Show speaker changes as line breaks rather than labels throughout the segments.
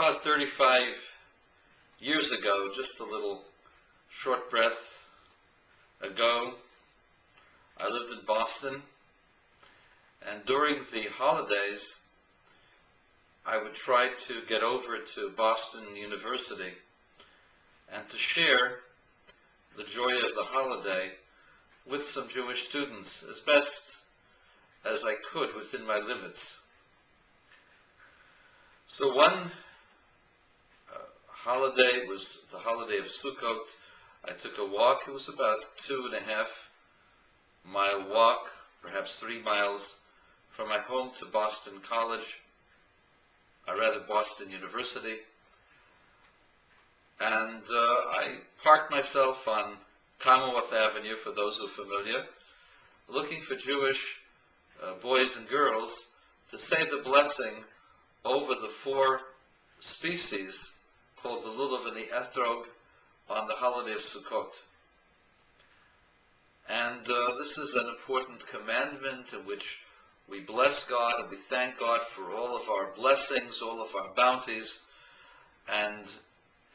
About 35 years ago, just a little short breath ago, I lived in Boston, and during the holidays, I would try to get over to Boston University and to share the joy of the holiday with some Jewish students as best as I could within my limits. So one holiday was the holiday of Sukkot. I took a walk. It was about 2.5 mile walk, perhaps 3 miles, from my home to Boston College, or rather Boston University. And I parked myself on Commonwealth Avenue, for those who are familiar, looking for Jewish boys and girls to say the blessing over the 4 species called the lulav and the etrog on the holiday of Sukkot. And this is an important commandment in which we bless God and we thank God for all of our blessings, all of our bounties, and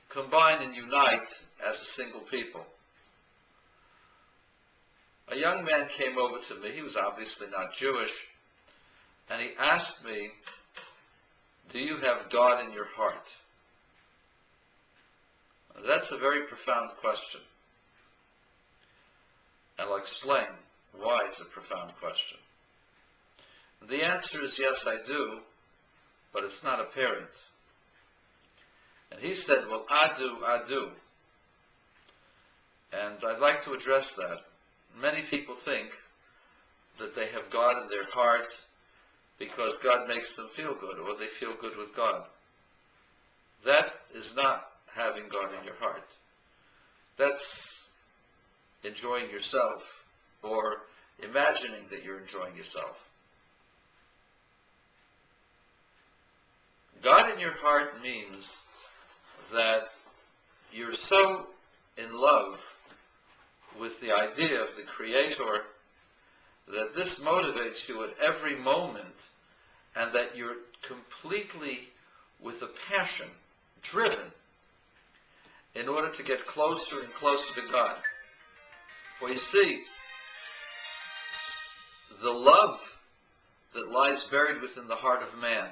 combine and unite as a single people. A young man came over to me. He was obviously not Jewish, and he asked me, "Do you have God in your heart?" That's a very profound question. And I'll explain why it's a profound question. The answer is yes, I do, but it's not apparent. And he said, "Well, I do. And I'd like to address that. Many people think that they have God in their heart because God makes them feel good, or they feel good with God. That is not having God in your heart. That's enjoying yourself, or imagining that you're enjoying yourself. God in your heart means that you're so in love with the idea of the Creator that this motivates you at every moment, and that you're completely, with a passion, driven in order to get closer and closer to God. For you see, the love that lies buried within the heart of man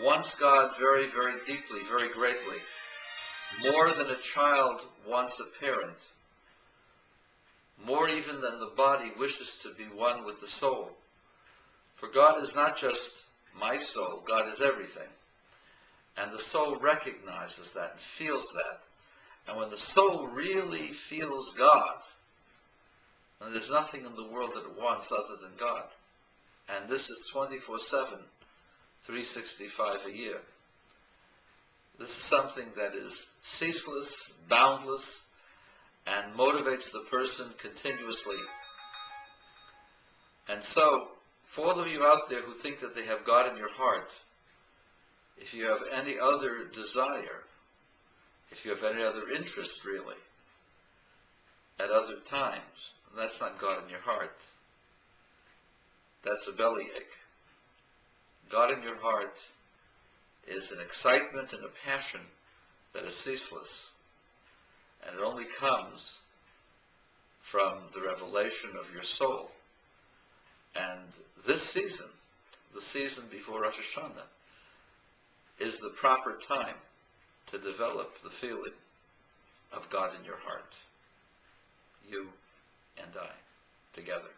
wants God very, very deeply, very greatly, more than a child wants a parent, more even than the body wishes to be one with the soul. For God is not just my soul, God is everything. And the soul recognizes that and feels that. And when the soul really feels God, then there's nothing in the world that it wants other than God. And this is 24/7, 365 a year. This is something that is ceaseless, boundless, and motivates the person continuously. And so, for all of you out there who think that they have God in your heart, if you have any other desire, if you have any other interest really, at other times, that's not God in your heart. That's a bellyache. God in your heart is an excitement and a passion that is ceaseless. And it only comes from the revelation of your soul. And this season, the season before Rosh Hashanah, is the proper time to develop the feeling of God in your heart. You and I, together.